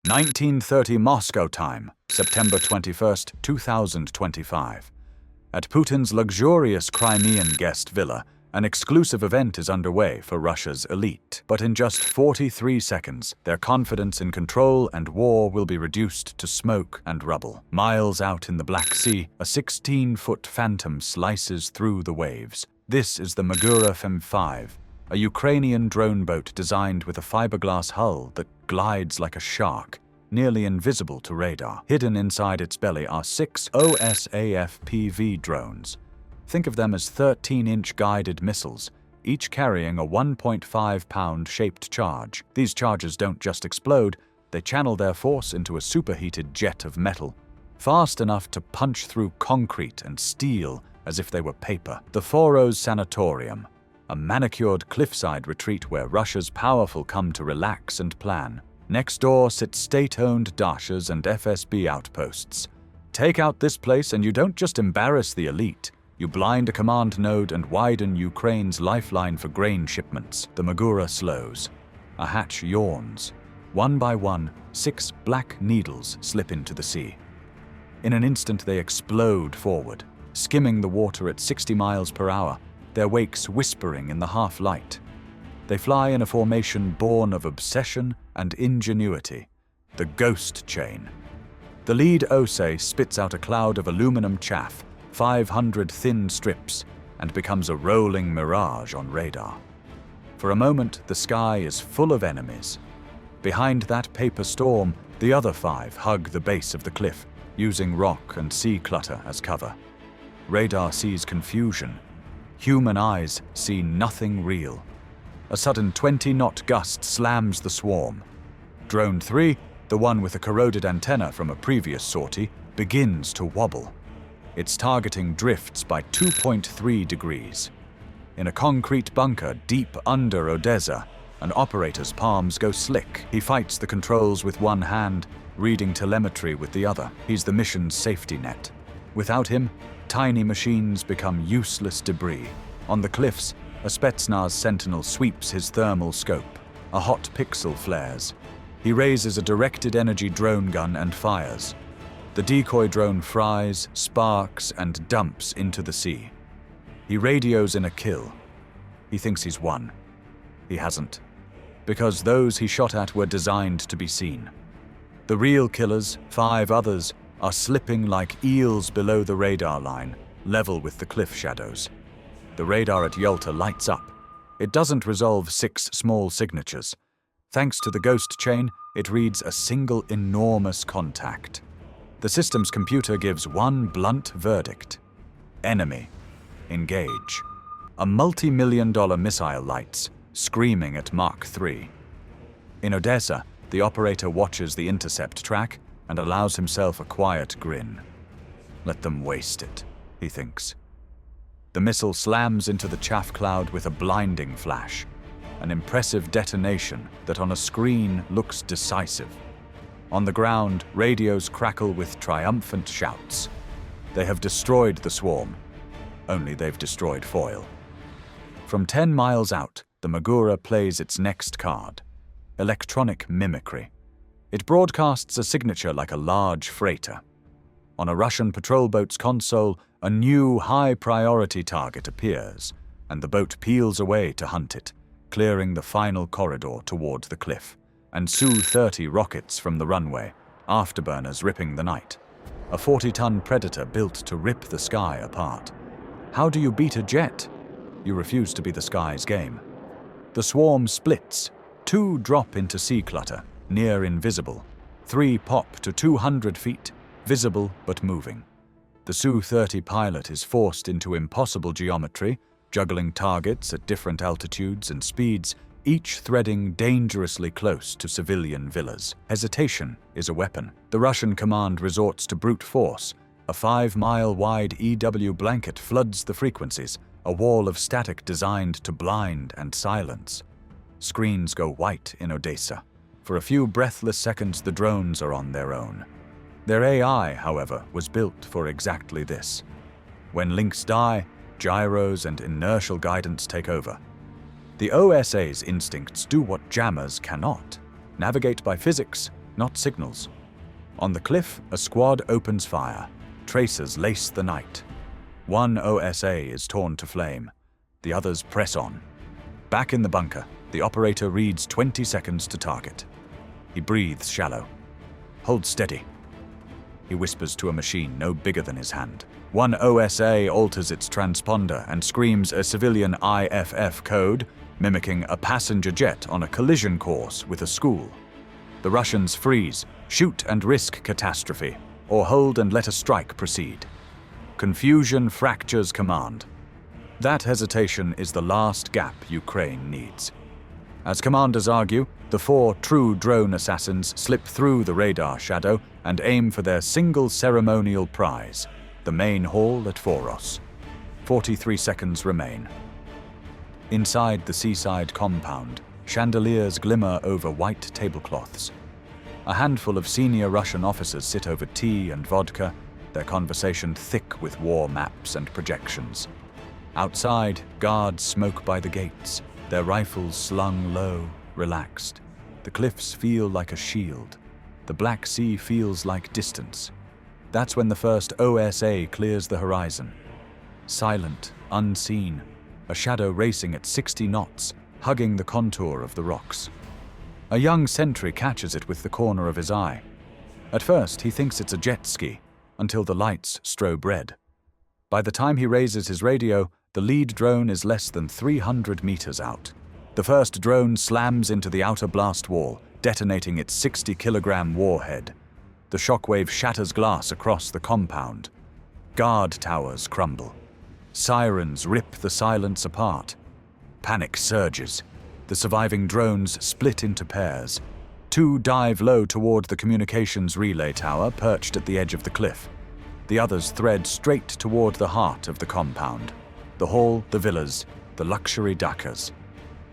1930 Moscow time, September 21st, 2025. At Putin's luxurious Crimean guest villa, an exclusive event is underway for Russia's elite. But in just 43 seconds, their confidence in control and war will be reduced to smoke and rubble. Miles out in the Black Sea, a 16-foot phantom slices through the waves. This is the Magura Fem-5, a Ukrainian drone boat designed with a fiberglass hull that glides like a shark, nearly invisible to radar. Hidden inside its belly are 6 OSAF-PV drones. Think of them as 13-inch guided missiles, each carrying a 1.5-pound shaped charge. These charges don't just explode, they channel their force into a superheated jet of metal, fast enough to punch through concrete and steel as if they were paper. The Foros Sanatorium, a manicured cliffside retreat where Russia's powerful come to relax and plan. Next door sit state-owned dashas and FSB outposts. Take out this place and you don't just embarrass the elite, you blind a command node and widen Ukraine's lifeline for grain shipments. The Magura slows. A hatch yawns. One by one, 6 black needles slip into the sea. In an instant they explode forward, skimming the water at 60 miles per hour, their wakes whispering in the half-light. They fly in a formation born of obsession and ingenuity, the ghost chain. The lead OSE spits out a cloud of aluminum chaff, 500 thin strips, and becomes a rolling mirage on radar. For a moment, the sky is full of enemies. Behind that paper storm, the other 5 hug the base of the cliff, using rock and sea clutter as cover. Radar sees confusion. Human eyes see nothing real. A sudden 20-knot gust slams the swarm. Drone 3, the one with a corroded antenna from a previous sortie, begins to wobble. Its targeting drifts by 2.3 degrees. In a concrete bunker deep under Odessa, an operator's palms go slick. He fights the controls with one hand, reading telemetry with the other. He's the mission's safety net. Without him, tiny machines become useless debris. On the cliffs, a Spetsnaz sentinel sweeps his thermal scope. A hot pixel flares. He raises a directed energy drone gun and fires. The decoy drone fries, sparks, and dumps into the sea. He radios in a kill. He thinks he's won. He hasn't. Because those he shot at were designed to be seen. The real killers, 5 others, are slipping like eels below the radar line, level with the cliff shadows. The radar at Yalta lights up. It doesn't resolve 6 small signatures. Thanks to the ghost chain, it reads a single enormous contact. The system's computer gives one blunt verdict. Enemy. Engage. A multi-million-dollar missile lights, screaming at Mach 3. In Odessa, the operator watches the intercept track and allows himself a quiet grin. Let them waste it, he thinks. The missile slams into the chaff cloud with a blinding flash, an impressive detonation that on a screen looks decisive. On the ground, radios crackle with triumphant shouts. They have destroyed the swarm, only they've destroyed foil. From 10 miles out, the Magura plays its next card, electronic mimicry. It broadcasts a signature like a large freighter. On a Russian patrol boat's console, a new high-priority target appears, and the boat peels away to hunt it, clearing the final corridor toward the cliff, and Su-30 rockets from the runway, afterburners ripping the night. A 40-ton Predator built to rip the sky apart. How do you beat a jet? You refuse to be the sky's game. The swarm splits. 2 drop into sea clutter, near invisible. 3 pop to 200 feet, visible but moving. The Su-30 pilot is forced into impossible geometry, juggling targets at different altitudes and speeds, each threading dangerously close to civilian villas. Hesitation is a weapon. The Russian command resorts to brute force. A 5-mile-wide EW blanket floods the frequencies, a wall of static designed to blind and silence. Screens go white in Odessa. For a few breathless seconds, the drones are on their own. Their AI, however, was built for exactly this. When links die, gyros and inertial guidance take over. The OSA's instincts do what jammers cannot: navigate by physics, not signals. On the cliff, a squad opens fire. Tracers lace the night. One OSA is torn to flame. The others press on. Back in the bunker, the operator reads 20 seconds to target. He breathes shallow. Hold steady. He whispers to a machine no bigger than his hand. One OSA alters its transponder and screams a civilian IFF code, mimicking a passenger jet on a collision course with a school. The Russians freeze, shoot and risk catastrophe, or hold and let a strike proceed. Confusion fractures command. That hesitation is the last gap Ukraine needs. As commanders argue, the 4 true drone assassins slip through the radar shadow and aim for their single ceremonial prize, the main hall at Foros. 43 seconds remain. Inside the seaside compound, chandeliers glimmer over white tablecloths. A handful of senior Russian officers sit over tea and vodka, their conversation thick with war maps and projections. Outside, guards smoke by the gates, their rifles slung low, relaxed. The cliffs feel like a shield. The Black Sea feels like distance. That's when the first OSA clears the horizon. Silent, unseen, a shadow racing at 60 knots, hugging the contour of the rocks. A young sentry catches it with the corner of his eye. At first, he thinks it's a jet ski, until the lights strobe red. By the time he raises his radio, the lead drone is less than 300 meters out. The first drone slams into the outer blast wall, detonating its 60-kilogram warhead. The shockwave shatters glass across the compound. Guard towers crumble. Sirens rip the silence apart. Panic surges. The surviving drones split into pairs. 2 dive low toward the communications relay tower perched at the edge of the cliff. The others thread straight toward the heart of the compound. The hall, the villas, the luxury dakas.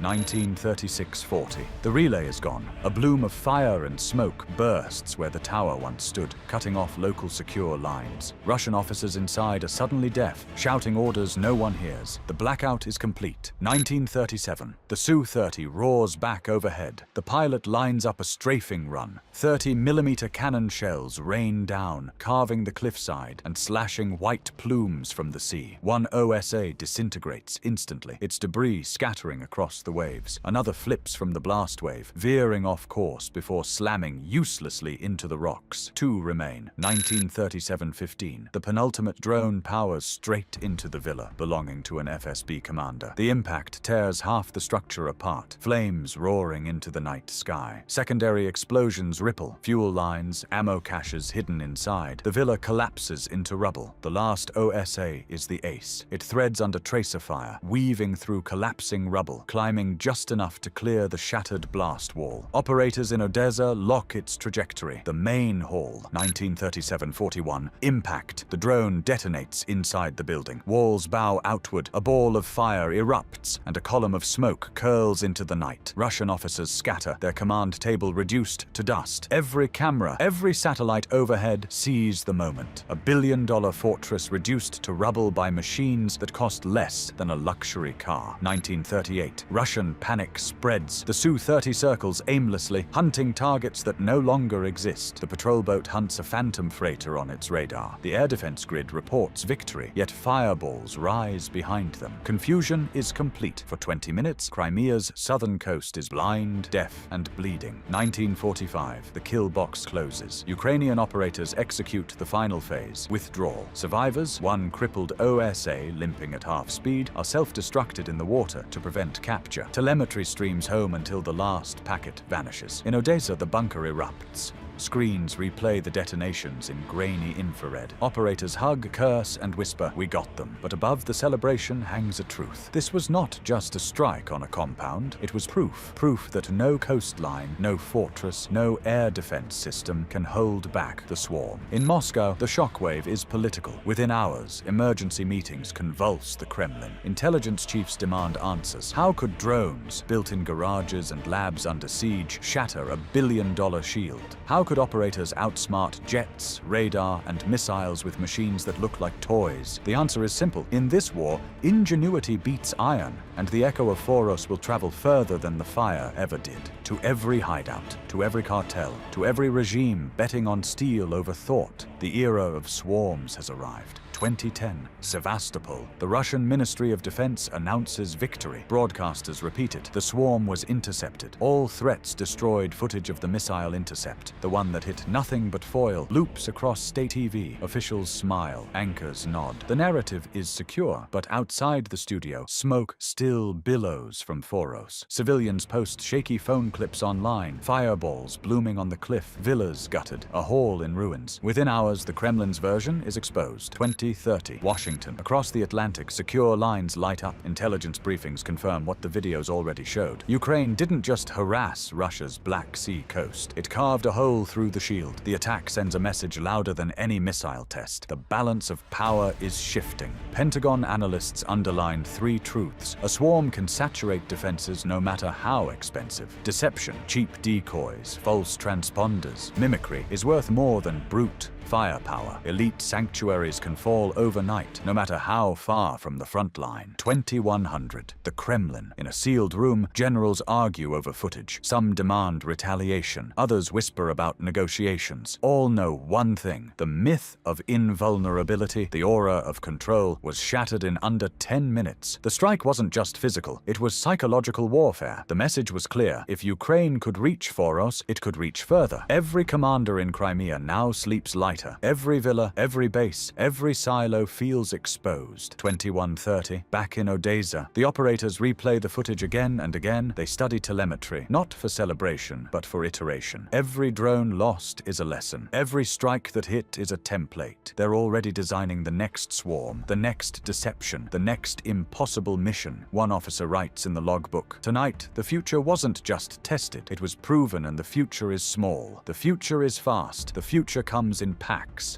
1936-40. The relay is gone. A bloom of fire and smoke bursts where the tower once stood, cutting off local secure lines. Russian officers inside are suddenly deaf, shouting orders no one hears. The blackout is complete. 1937. The Su-30 roars back overhead. The pilot lines up a strafing run. 30mm cannon shells rain down, carving the cliffside and slashing white plumes from the sea. One OSA disintegrates instantly, its debris scattering across the waves. Another flips from the blast wave, veering off course before slamming uselessly into the rocks. 2 remain. 1937-15. The penultimate drone powers straight into the villa, belonging to an FSB commander. The impact tears half the structure apart, flames roaring into the night sky. Secondary explosions ripple, fuel lines, ammo caches hidden inside. The villa collapses into rubble. The last OSA is the ace. It threads under tracer fire, weaving through collapsing rubble, climbing just enough to clear the shattered blast wall. Operators in Odessa lock its trajectory. The main hall, 1937-41, impact. The drone detonates inside the building. Walls bow outward, a ball of fire erupts, and a column of smoke curls into the night. Russian officers scatter, their command table reduced to dust. Every camera, every satellite overhead sees the moment. A billion-dollar fortress reduced to rubble by machines that cost less than a luxury car. 1938. Russian panic spreads. The Su-30 circles aimlessly, hunting targets that no longer exist. The patrol boat hunts a phantom freighter on its radar. The air defense grid reports victory, yet fireballs rise behind them. Confusion is complete. For 20 minutes, Crimea's southern coast is blind, deaf, and bleeding. 1945. The kill box closes. Ukrainian operators execute the final phase, withdrawal. Survivors, one crippled OSA limping at half speed, are self-destructed in the water to prevent capture. Telemetry streams home until the last packet vanishes. In Odessa, the bunker erupts. Screens replay the detonations in grainy infrared. Operators hug, curse, and whisper, "We got them." But above the celebration hangs a truth. This was not just a strike on a compound. It was proof. Proof that no coastline, no fortress, no air defense system can hold back the swarm. In Moscow, the shockwave is political. Within hours, emergency meetings convulse the Kremlin. Intelligence chiefs demand answers. How could drones, built in garages and labs under siege, shatter a billion-dollar shield? How could could operators outsmart jets, radar, and missiles with machines that look like toys? The answer is simple. In this war, ingenuity beats iron, and the echo of Foros will travel further than the fire ever did. To every hideout, to every cartel, to every regime betting on steel over thought, the era of swarms has arrived. 2010, Sevastopol. The Russian Ministry of Defense announces victory. Broadcasters repeat it. The swarm was intercepted. All threats destroyed. Footage of the missile intercept, the one that hit nothing but foil, loops across state TV. Officials smile. Anchors nod. The narrative is secure, but outside the studio, smoke still billows from Foros. Civilians post shaky phone clips online. Fireballs blooming on the cliff. Villas gutted. A hall in ruins. Within hours, the Kremlin's version is exposed. 2030, Washington. Across the Atlantic, secure lines light up. Intelligence briefings confirm what the videos already showed. Ukraine didn't just harass Russia's Black Sea coast. It carved a hole through the shield. The attack sends a message louder than any missile test. The balance of power is shifting. Pentagon analysts underline 3 truths. A swarm can saturate defenses no matter how expensive. Deception, cheap decoys, false transponders, mimicry is worth more than brute firepower. Elite sanctuaries can fall overnight, no matter how far from the front line. 2100. The Kremlin. In a sealed room, generals argue over footage. Some demand retaliation. Others whisper about negotiations. All know one thing. The myth of invulnerability, the aura of control, was shattered in under 10 minutes. The strike wasn't just physical. It was psychological warfare. The message was clear. If Ukraine could reach Foros, it could reach further. Every commander in Crimea now sleeps lighter. Every villa, every base, every silo feels exposed. 2130. Back in Odessa, the operators replay the footage again and again. They study telemetry, not for celebration, but for iteration. Every drone lost is a lesson. Every strike that hit is a template. They're already designing the next swarm, the next deception, the next impossible mission. One officer writes in the logbook, "Tonight, the future wasn't just tested. It was proven, and the future is small. The future is fast. The future comes in packs."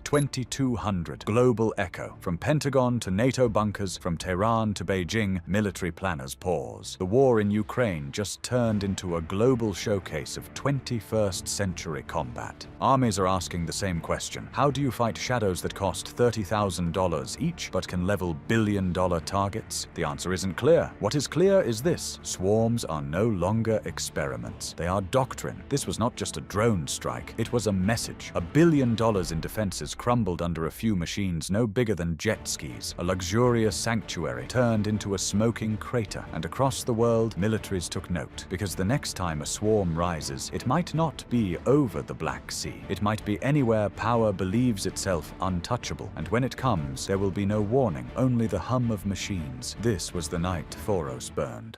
2200. Global echo. From Pentagon to NATO bunkers, from Tehran to Beijing, military planners pause. The war in Ukraine just turned into a global showcase of 21st century combat. Armies are asking the same question. How do you fight shadows that cost $30,000 each but can level billion-dollar targets? The answer isn't clear. What is clear is this: swarms are no longer experiments. They are doctrine. This was not just a drone strike. It was a message. $1 billion in defenses crumbled under a few machines no bigger than jet skis. A luxurious sanctuary turned into a smoking crater. And across the world, militaries took note. Because the next time a swarm rises, it might not be over the Black Sea. It might be anywhere power believes itself untouchable. And when it comes, there will be no warning, only the hum of machines. This was the night Foros burned.